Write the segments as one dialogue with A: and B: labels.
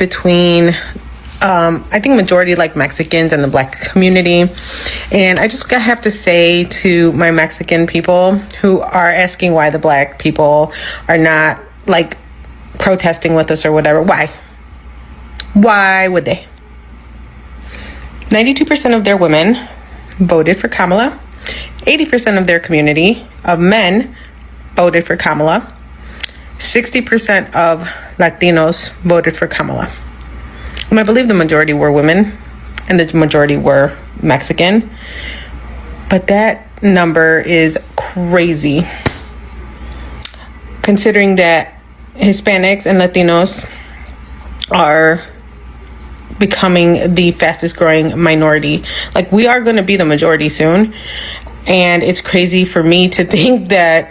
A: between I think majority like Mexicans and the Black community. And I just have to say to my Mexican people who are asking why the Black people are not like protesting with us or whatever, why would they? 92% of their women voted for Kamala. 80% of their community of men voted for Kamala. 60% of Latinos voted for Kamala. And I believe the majority were women and the majority were Mexican. But that number is crazy, considering that Hispanics and Latinos are becoming the fastest growing minority. Like, we are going to be the majority soon. And it's crazy for me to think that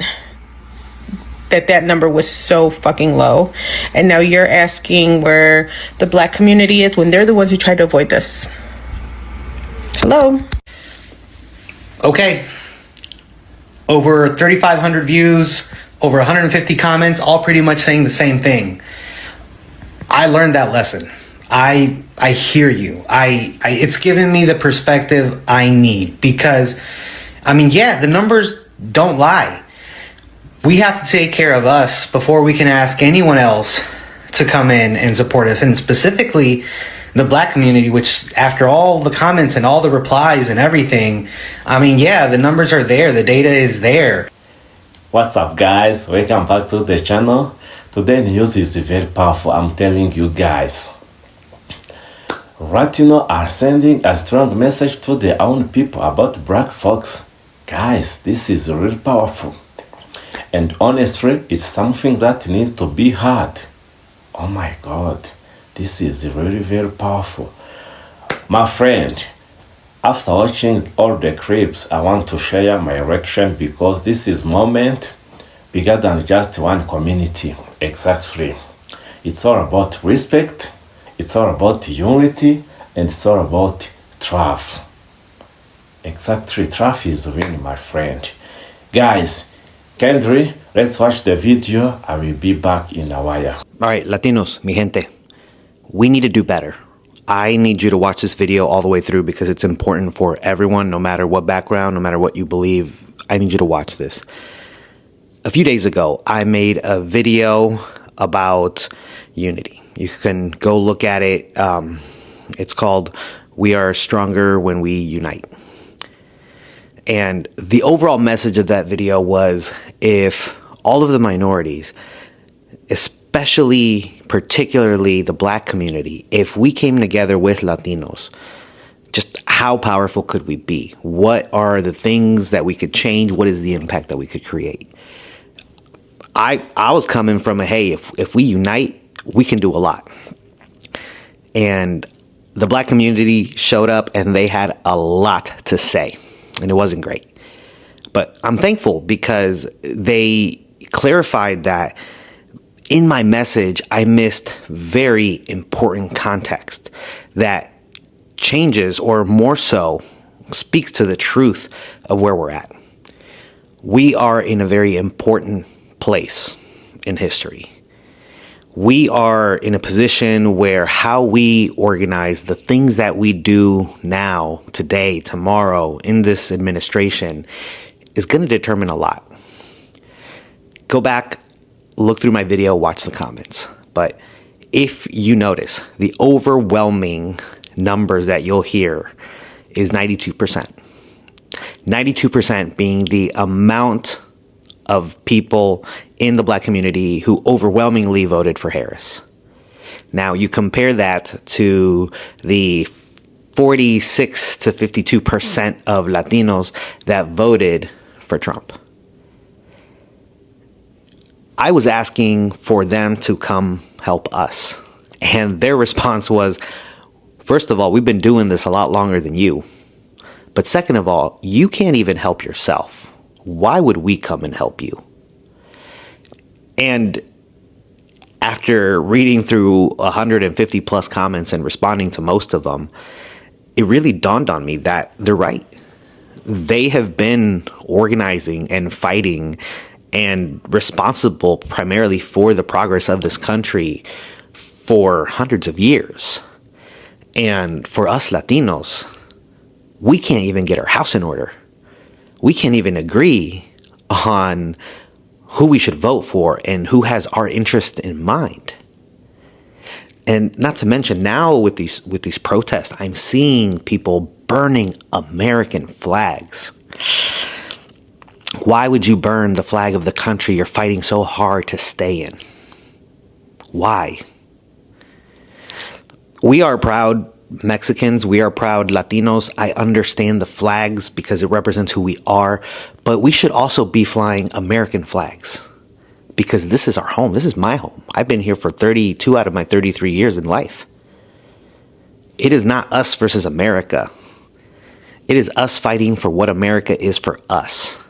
A: number was so fucking low. And now you're asking where the Black community is when they're the ones who tried to avoid this. Hello.
B: Okay. Over 3,500 views, over 150 comments, all pretty much saying the same thing. I learned that lesson. I hear you. It's given me the perspective I need because, I mean, yeah, the numbers don't lie. We have to take care of us before we can ask anyone else to come in and support us. And specifically the Black community, which after all the comments and all the replies and everything, I mean, yeah, the numbers are there. The data is there.
C: What's up, guys? Welcome back to the channel. Today news is very powerful, I'm telling you guys. Latino are sending a strong message to their own people about Black folks. Guys, this is really powerful. And honestly, it's something that needs to be heard. Oh my God, this is really very powerful. My friend, after watching all the clips, I want to share my reaction because this is moment bigger than just one community. Exactly. It's all about respect, it's all about unity, and it's all about trust. Exactly, trust is winning, my friend. Guys, Kendry, let's watch the video. I will be back in a while.
D: All right, Latinos, mi gente, we need to do better. I need you to watch this video all the way through because it's important for everyone, no matter what background, no matter what you believe. I need you to watch this. A few days ago, I made a video about unity. You can go look at it. It's called We Are Stronger When We Unite. And the overall message of that video was, if all of the minorities, particularly the Black community, if we came together with Latinos, just how powerful could we be? What are the things that we could change? What is the impact that we could create? I was coming from hey, if we unite, we can do a lot. And the Black community showed up and they had a lot to say. And it wasn't great. But I'm thankful because they clarified that in my message, I missed very important context that changes, or more so, speaks to the truth of where we're at. We are in a very important place in history. We are in a position where how we organize the things that we do now, today, tomorrow, in this administration is going to determine a lot. Go back, look through my video, watch the comments. But if you notice, the overwhelming numbers that you'll hear is 92%. 92% being the amount of people in the Black community who overwhelmingly voted for Harris. Now, you compare that to the 46 to 52% of Latinos that voted for Trump. I was asking for them to come help us. And their response was, first of all, we've been doing this a lot longer than you. But second of all, you can't even help yourself. Why would we come and help you? And after reading through 150 plus comments and responding to most of them, it really dawned on me that they're right. They have been organizing and fighting and responsible primarily for the progress of this country for hundreds of years. And for us Latinos, we can't even get our house in order. We can't even agree on who we should vote for and who has our interest in mind. And not to mention now with these protests, I'm seeing people burning American flags. Why would you burn the flag of the country you're fighting so hard to stay in? Why? We are proud Mexicans. We are proud Latinos. I understand the flags because it represents who we are. But we should also be flying American flags because this is our home. This is my home. I've been here for 32 out of my 33 years in life. It is not us versus America. It is us fighting for what America is for us.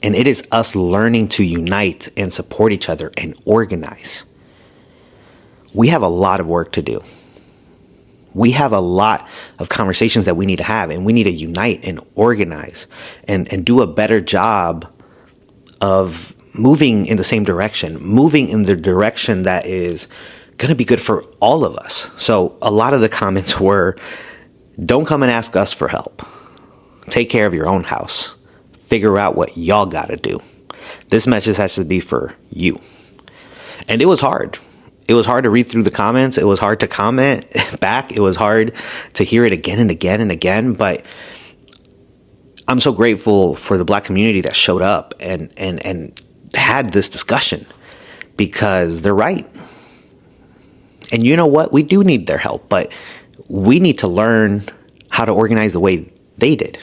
D: And it is us learning to unite and support each other and organize. We have a lot of work to do. We have a lot of conversations that we need to have, and we need to unite and organize and do a better job of moving in the same direction, moving in the direction that is going to be good for all of us. So a lot of the comments were, don't come and ask us for help. Take care of your own house. Figure out what y'all got to do. This message has to be for you. And it was hard. It was hard to read through the comments. It was hard to comment back. It was hard to hear it again and again and again. But I'm so grateful for the Black community that showed up and had this discussion because they're right. And you know what? We do need their help, but we need to learn how to organize the way they did.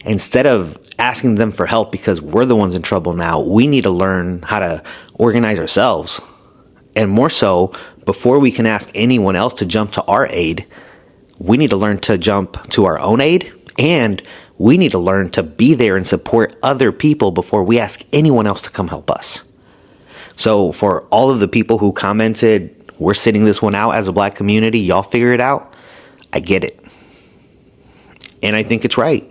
D: Instead of asking them for help because we're the ones in trouble now, we need to learn how to organize ourselves. And more so, before we can ask anyone else to jump to our aid, we need to learn to jump to our own aid. And we need to learn to be there and support other people before we ask anyone else to come help us. So for all of the people who commented, we're sitting this one out as a Black community, y'all figure it out. I get it. And I think it's right.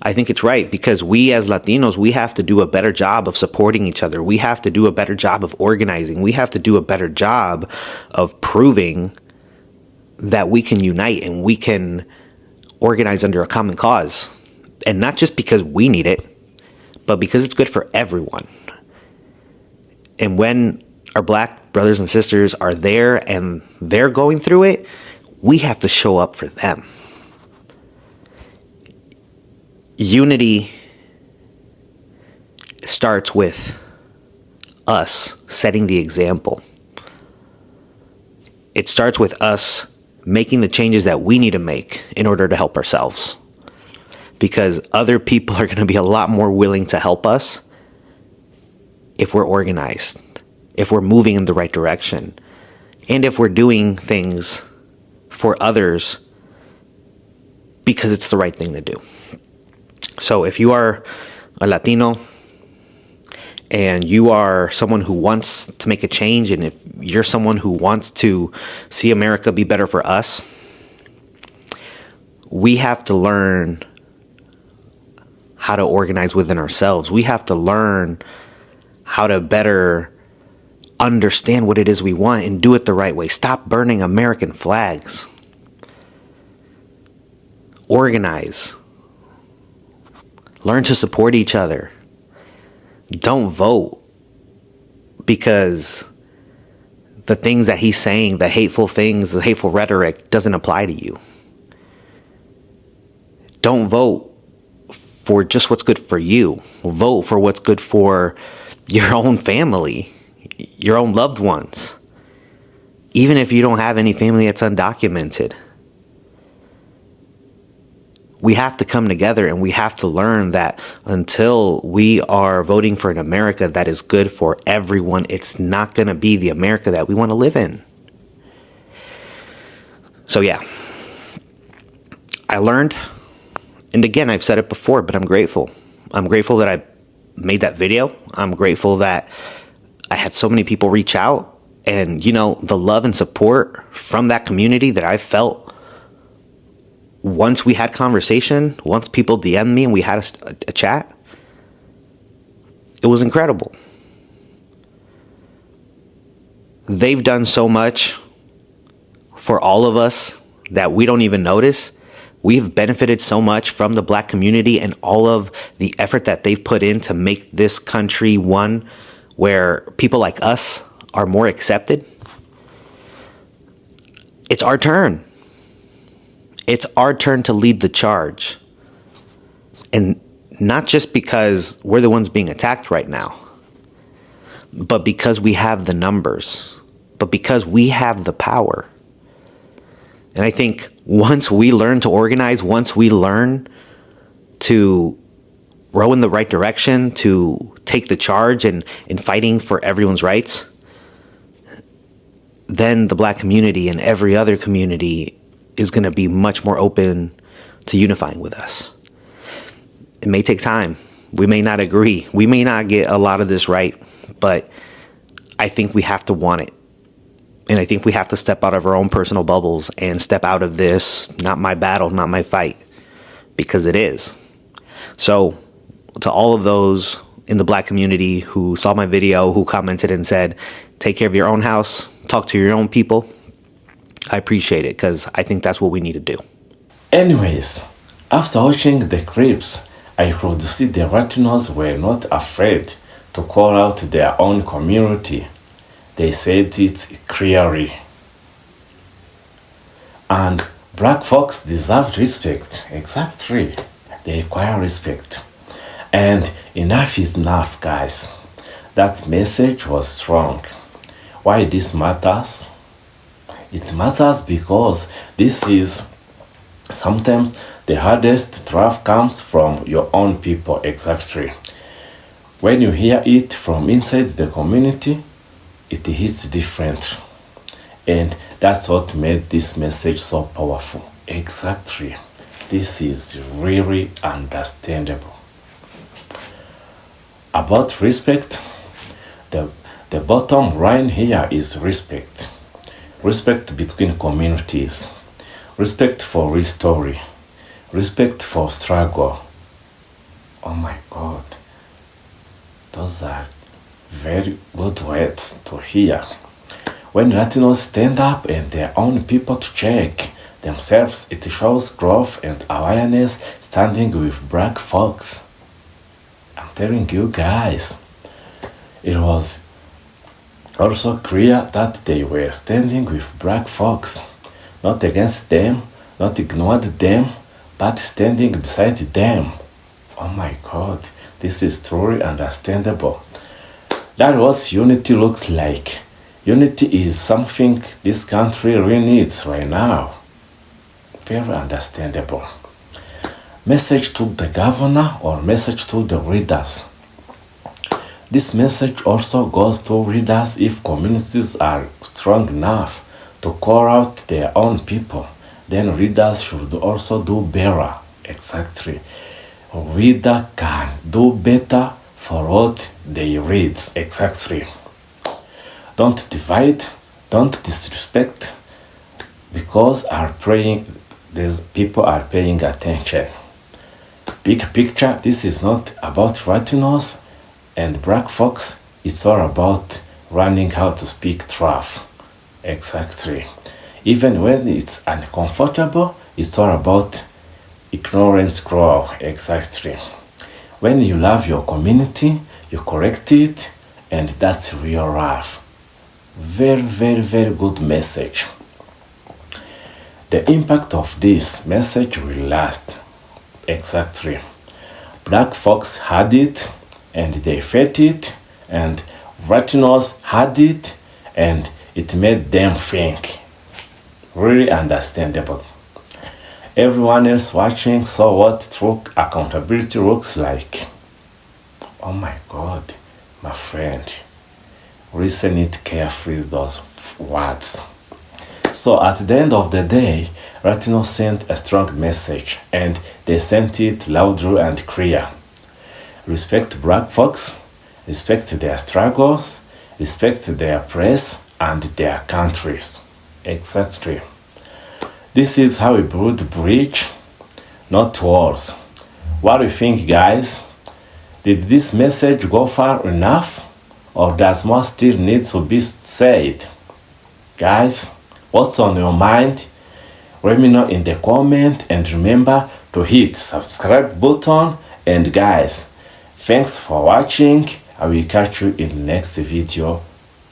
D: I think it's right because we as Latinos, we have to do a better job of supporting each other. We have to do a better job of organizing. We have to do a better job of proving that we can unite and we can organize under a common cause. And not just because we need it, but because it's good for everyone. And when our Black brothers and sisters are there and they're going through it, we have to show up for them. Unity starts with us setting the example. It starts with us making the changes that we need to make in order to help ourselves. Because other people are going to be a lot more willing to help us if we're organized, if we're moving in the right direction, and if we're doing things for others because it's the right thing to do. So if you are a Latino and you are someone who wants to make a change, and if you're someone who wants to see America be better for us, we have to learn how to organize within ourselves. We have to learn how to better understand what it is we want and do it the right way. Stop burning American flags. Organize. Learn to support each other. Don't vote because the things that he's saying, the hateful things, the hateful rhetoric doesn't apply to you. Don't vote for just what's good for you. Vote for what's good for your own family, your own loved ones. Even if you don't have any family that's undocumented. We have to come together and we have to learn that until we are voting for an America that is good for everyone, it's not going to be the America that we want to live in. So yeah, I learned, and again, I've said it before, but I'm grateful. I'm grateful that I made that video. I'm grateful that I had so many people reach out, and you know, the love and support from that community that I felt once we had conversation, once people DM'd me and we had a chat, it was incredible. they've done so much for all of us that we don't even notice. We've benefited so much from the Black community and all of the effort that they've put in to make this country one where people like us are more accepted. It's our turn. It's our turn to lead the charge. And not just because we're the ones being attacked right now, but because we have the numbers, but because we have the power. And I think once we learn to organize, once we learn to row in the right direction, to take the charge in fighting for everyone's rights, then the Black community and every other community is going to be much more open to unifying with us. It may take time. We may not agree. We may not get a lot of this right, but I think we have to want it. And I think we have to step out of our own personal bubbles and step out of this, not my battle, not my fight, because it is. So to all of those in the Black community who saw my video, who commented and said, take care of your own house, talk to your own people, I appreciate it, because I think that's what we need to do.
C: Anyways, after watching the clips, I could see the Latinos were not afraid to call out their own community. They said it clearly. And Black folks deserve respect. Exactly. They require respect. And enough is enough, guys. That message was strong. Why this matters? It matters because this is sometimes the hardest draft comes from your own people. Exactly. When you hear it from inside the community, it hits different. And that's what made this message so powerful. Exactly. This is really understandable. About respect, the bottom line here is respect. Respect between communities. Respect for real story. Respect for struggle. Oh my God. Those are very good words to hear. When Latinos stand up and their own people to check themselves, it shows growth and awareness standing with Black folks. I'm telling you guys, it was also clear that they were standing with Black folks, not against them, not ignored them, but standing beside them. Oh my God, this is truly understandable. That's what unity looks like. Unity is something this country really needs right now. Very understandable. Message to the governor or message to the readers. This message also goes to readers if communities are strong enough to call out their own people. Then readers should also do better. Exactly. Reader can do better for what they read. Exactly. Don't divide, don't disrespect, because these people are paying attention. Big picture, this is not about Latinos and Black folks, it's all about learning how to speak truth. Exactly. Even when it's uncomfortable, it's all about ignorance grow. Exactly. When you love your community, you correct it, and that's real love. Very, very, very good message. The impact of this message will last. Exactly. Black folks had it, and they felt it, and Latinos had it, and it made them think. Really understandable. Everyone else watching saw what true accountability looks like. Oh my God, my friend. Listen it carefully, those words. So at the end of the day, Latinos sent a strong message, and they sent it loudly and clear. Respect Black folks, respect their struggles, respect their press and their countries. Exactly. This is how we build bridge, not walls. What do you think, guys? Did this message go far enough? or does more still need to be said? Guys, what's on your mind? Let me know in the comment, and remember to hit subscribe button. And guys, thanks for watching. I will catch you in the next video.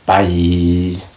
C: Bye.